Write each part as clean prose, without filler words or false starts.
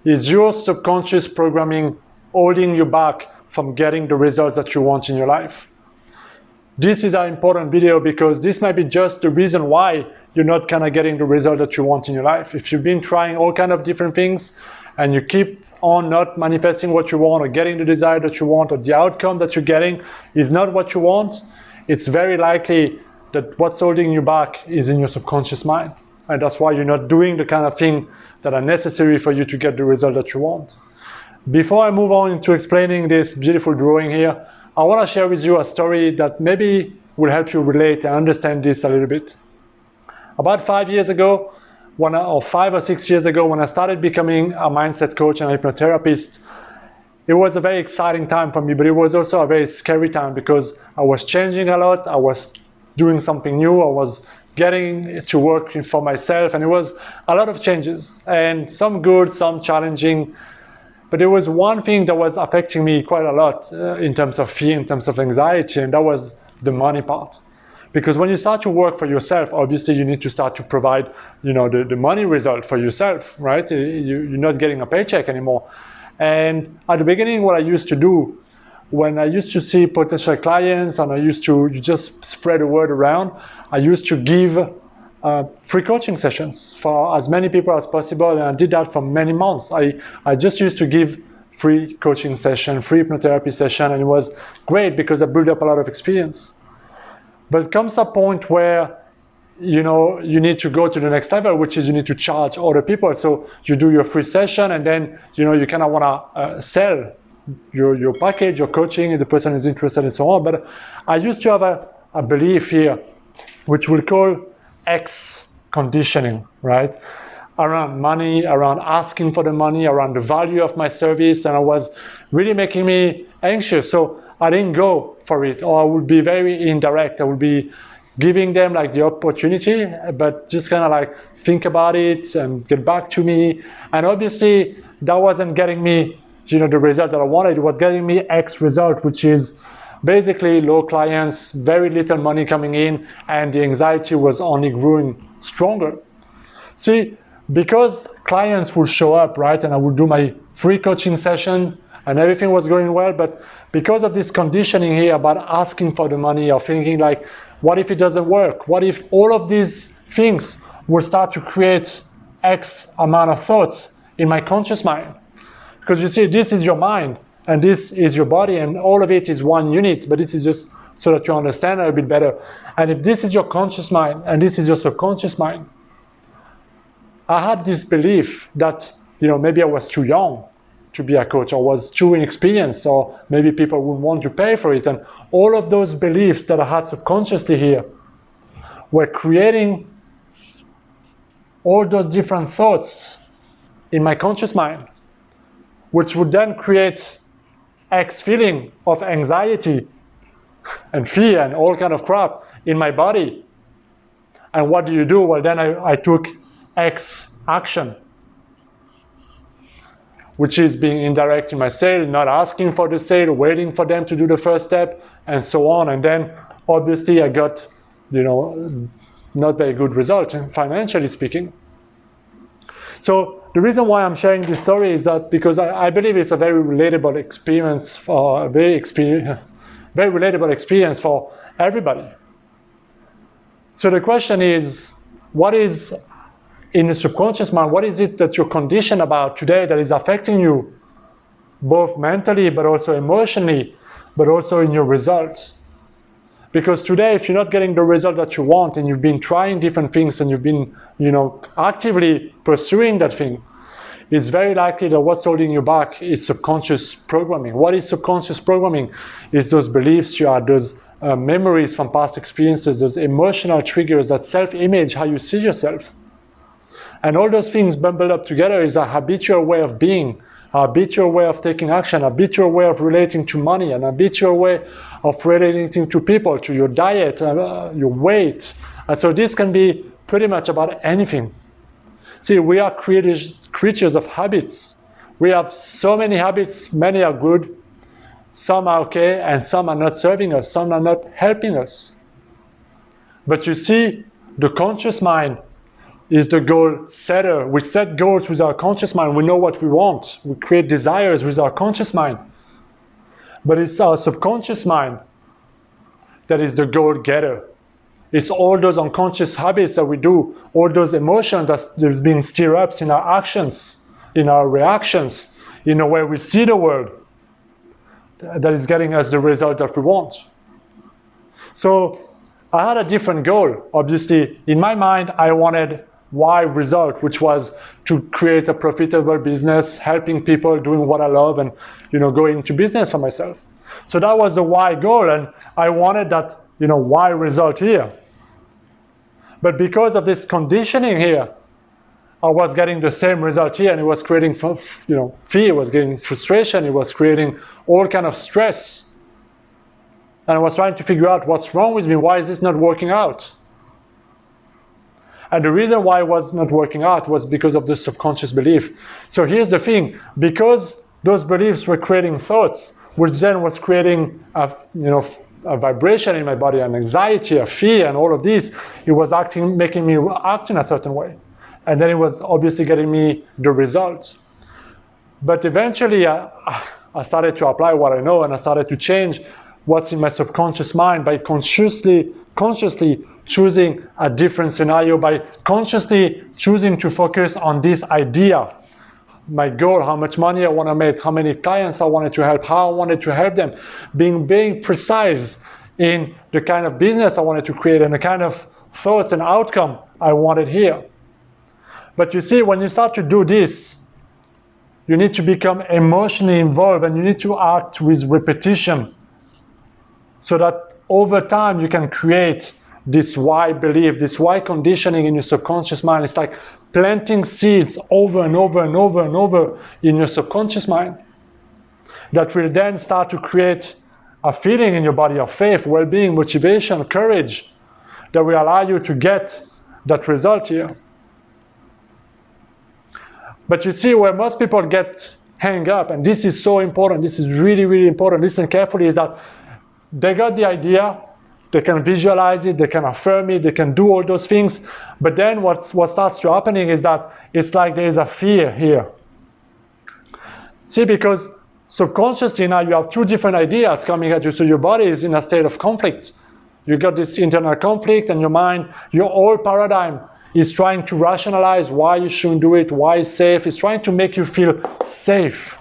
is your subconscious programming holding you back from getting the results that you want in your life. This is an important video because this might be just the reason why you're not kind of getting the result that you want in your life. If you've been trying all kind of different things and you keep on not manifesting what you want or getting the desire that you want, or the outcome that you're getting is not what you want, it's very likely that what's holding you back is in your subconscious mind. And that's why you're not doing the kind of thing that are necessary for you to get the result that you want. Before I move on into explaining this beautiful drawing here, I want to share with you a story that maybe will help you relate and understand this a little bit. About 5 years ago, or 5 or 6 years ago, when I started becoming a mindset coach and a hypnotherapist, it was a very exciting time for me, but it was also a very scary time because I was changing a lot, I was doing something new, I was getting to work for myself, and it was a lot of changes, and some good, some challenging. But there was one thing that was affecting me quite a lot in terms of fear, in terms of anxiety, and that was the money part. Because when you start to work for yourself, obviously you need to start to provide, the money result for yourself, right? You're not getting a paycheck anymore. And at the beginning, what I used to do, when I used to see potential clients and I used to just spread the word around, I used to give free coaching sessions for as many people as possible, and I did that for many months. I just used to give free coaching session, free hypnotherapy session, and it was great because I built up a lot of experience. But it comes a point where you need to go to the next level, which is you need to charge other people. So you do your free session, and then you kind of want to sell your package, your coaching, if the person is interested, and so on. But I used to have a belief here, which we'll call X conditioning, right? Around money, around asking for the money, around the value of my service, and it was really making me anxious. So I didn't go for it, or I would be very indirect. I would be giving them like the opportunity, but just kind of like think about it and get back to me. And obviously that wasn't getting me, the result that I wanted. It was getting me X result, which is basically low clients, very little money coming in, and the anxiety was only growing stronger. See, because clients will show up, right, and I would do my free coaching session and everything was going well, but because of this conditioning here about asking for the money or thinking like, what if it doesn't work? What if all of these things will start to create X amount of thoughts in my conscious mind? Because you see, this is your mind and this is your body, and all of it is one unit, but this is just so that you understand a bit better. And if this is your conscious mind and this is your subconscious mind, I had this belief that, maybe I was too young to be a coach, or was too inexperienced, or maybe people wouldn't want to pay for it. And all of those beliefs that I had subconsciously here were creating all those different thoughts in my conscious mind, which would then create X feeling of anxiety and fear and all kind of crap in my body. And what do? Well, then I took X action, which is being indirect in my sale, not asking for the sale, waiting for them to do the first step, and so on. And then obviously I got, not very good result financially speaking. So the reason why I'm sharing this story is that because I believe it's a very relatable experience very relatable experience for everybody. So the question is, what is in the subconscious mind, what is it that you're conditioned about today that is affecting you both mentally but also emotionally, but also in your results? Because today, if you're not getting the result that you want and you've been trying different things and you've been, actively pursuing that thing, it's very likely that what's holding you back is subconscious programming. What is subconscious programming? It's those beliefs you had, those memories from past experiences, those emotional triggers, that self-image, how you see yourself. And all those things bundled up together is a habitual way of being, a habitual way of taking action, a habitual way of relating to money, an habitual way of relating to people, to your diet, your weight. And so this can be pretty much about anything. See, we are creatures of habits. We have so many habits, many are good, some are okay, and some are not serving us, some are not helping us. But you see, the conscious mind is the goal setter. We set goals with our conscious mind. We know what we want. We create desires with our conscious mind. But it's our subconscious mind that is the goal getter. It's all those unconscious habits that we do, all those emotions that's being stirred up in our actions, in our reactions, in the way we see the world, that is getting us the result that we want. So I had a different goal. Obviously, in my mind, I wanted Y result, which was to create a profitable business, helping people, doing what I love, and going into business for myself. So that was the Y goal, and I wanted that Y result here. But because of this conditioning here, I was getting the same result here, and it was creating fear, it was getting frustration, it was creating all kind of stress. And I was trying to figure out what's wrong with me, why is this not working out? And the reason why it was not working out was because of the subconscious belief. So here's the thing, because those beliefs were creating thoughts, which then was creating a vibration in my body, an anxiety, a fear, and all of these, it was making me act in a certain way. And then it was obviously getting me the result. But eventually I started to apply what I know, and I started to change what's in my subconscious mind by consciously choosing a different scenario, by consciously choosing to focus on this idea, my goal, how much money I want to make, how many clients I wanted to help, how I wanted to help them, being precise in the kind of business I wanted to create and the kind of thoughts and outcome I wanted here. But you see, when you start to do this, you need to become emotionally involved, and you need to act with repetition, so that over time you can create this why belief, this why conditioning in your subconscious mind. It's like planting seeds over and over and over and over in your subconscious mind that will then start to create a feeling in your body of faith, well-being, motivation, courage, that will allow you to get that result here. But you see, where most people get hung up, and this is so important, this is really, really important, listen carefully, is that they got the idea, they can visualize it, they can affirm it, they can do all those things, but then what starts to happening is that it's like there's a fear here. See, because subconsciously now you have two different ideas coming at you, so your body is in a state of conflict. You got this internal conflict, and your mind, your whole paradigm is trying to rationalize why you shouldn't do it, why it's safe. It's trying to make you feel safe.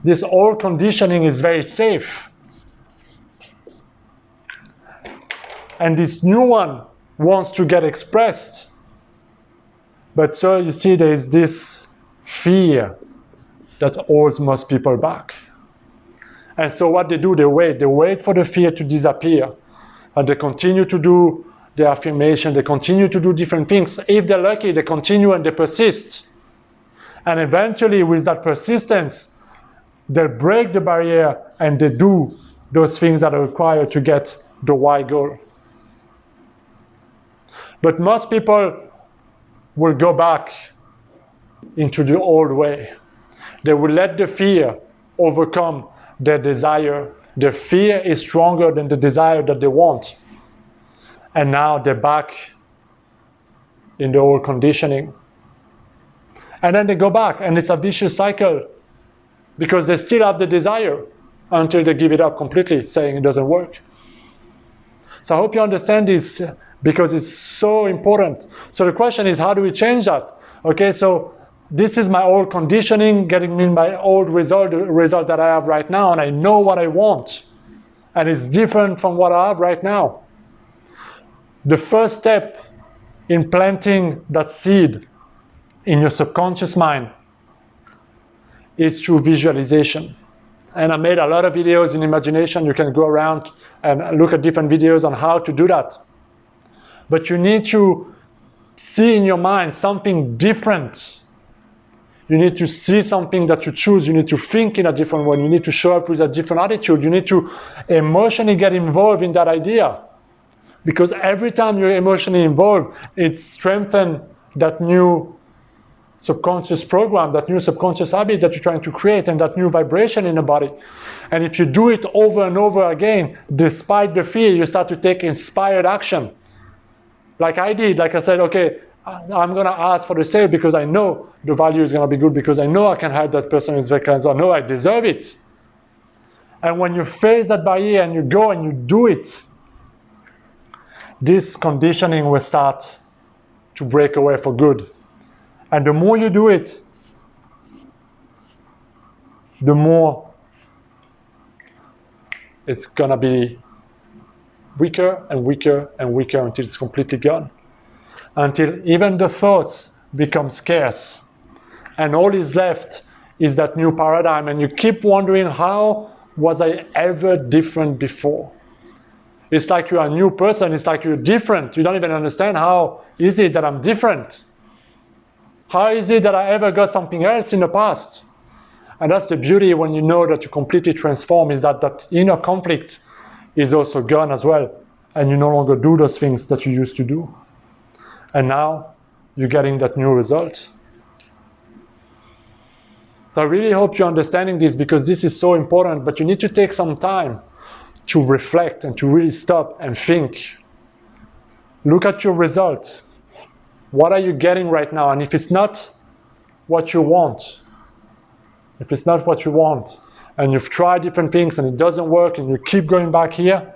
This old conditioning is very safe. And this new one wants to get expressed. But so you see, there is this fear that holds most people back. And so what they do, they wait for the fear to disappear. And they continue to do the affirmation, they continue to do different things. If they're lucky, they continue and they persist. And eventually, with that persistence, they'll break the barrier and they do those things that are required to get the why goal. But most people will go back into the old way. They will let the fear overcome their desire. The fear is stronger than the desire that they want. And now they're back in the old conditioning. And then they go back, and it's a vicious cycle, because they still have the desire until they give it up completely, saying it doesn't work. So I hope you understand this, because it's so important. So the question is, how do we change that? Okay, so this is my old conditioning getting me my old result, the result that I have right now, and I know what I want. And it's different from what I have right now. The first step in planting that seed in your subconscious mind is through visualization. And I made a lot of videos in imagination. You can go around and look at different videos on how to do that. But you need to see in your mind something different. You need to see something that you choose. You need to think in a different way. You need to show up with a different attitude. You need to emotionally get involved in that idea. Because every time you're emotionally involved, it strengthens that new subconscious program, that new subconscious habit that you're trying to create, and that new vibration in the body. And if you do it over and over again, despite the fear, you start to take inspired action. Like I did, like I said, okay, I'm going to ask for the sale because I know the value is going to be good, because I know I can help that person with vacancy. I know I deserve it. And when you face that barrier and you go and you do it, this conditioning will start to break away for good. And the more you do it, the more it's gonna be weaker and weaker and weaker until it's completely gone. Until even the thoughts become scarce. And all is left is that new paradigm, and you keep wondering, how was I ever different before? It's like you're a new person, it's like you're different. You don't even understand, how is it that I'm different? How is it that I ever got something else in the past? And that's the beauty when you know that you completely transform, is that that inner conflict is also gone as well. And you no longer do those things that you used to do. And now you're getting that new result. So I really hope you're understanding this, because this is so important, but you need to take some time to reflect and to really stop and think. Look at your result. What are you getting right now? And if it's not what you want, and you've tried different things and it doesn't work and you keep going back here,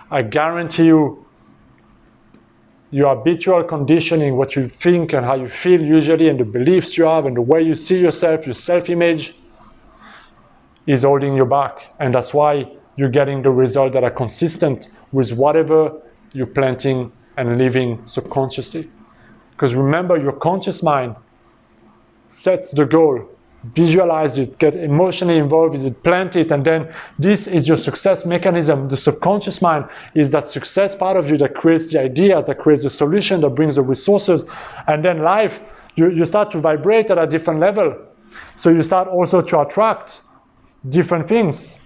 I guarantee you, your habitual conditioning, what you think and how you feel usually, and the beliefs you have and the way you see yourself, your self-image, is holding you back. And that's why you're getting the results that are consistent with whatever you're planting and living subconsciously. Because remember, your conscious mind sets the goal, visualize it, get emotionally involved with it, plant it, and then this is your success mechanism. The subconscious mind is that success part of you that creates the ideas, that creates the solution, that brings the resources, and then life, you start to vibrate at a different level. So you start also to attract different things.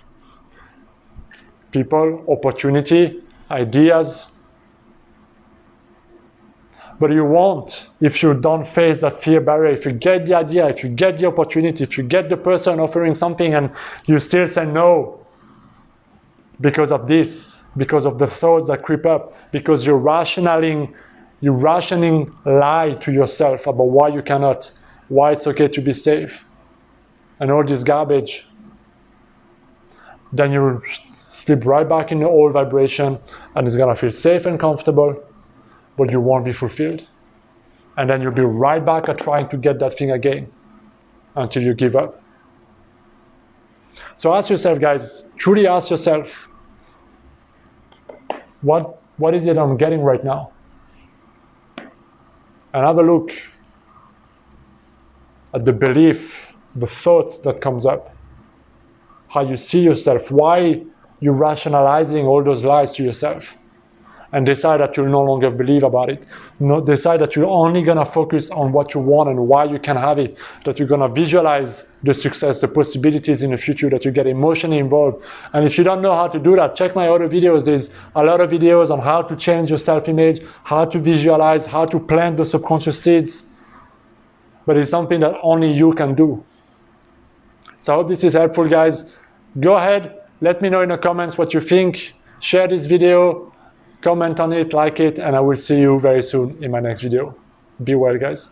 People, opportunity, ideas. But you won't if you don't face that fear barrier. If you get the idea, if you get the opportunity, if you get the person offering something and you still say no because of this, because of the thoughts that creep up, because you're rationing lie to yourself about why you cannot, why it's okay to be safe, and all this garbage, then you slip right back in the old vibration, and it's gonna feel safe and comfortable, but you won't be fulfilled. And then you'll be right back at trying to get that thing again until you give up. So ask yourself, guys, truly ask yourself, what is it I'm getting right now? And have a look at the belief, the thoughts that comes up, how you see yourself, why you're rationalizing all those lies to yourself. And decide that you'll no longer believe about it. Decide that you're only gonna focus on what you want and why you can have it. That you're gonna visualize the success, the possibilities in the future, that you get emotionally involved. And if you don't know how to do that, check my other videos. There's a lot of videos on how to change your self-image, how to visualize, how to plant the subconscious seeds. But it's something that only you can do. So I hope this is helpful, guys. Go ahead, let me know in the comments what you think. Share this video. Comment on it, like it, and I will see you very soon in my next video. Be well, guys.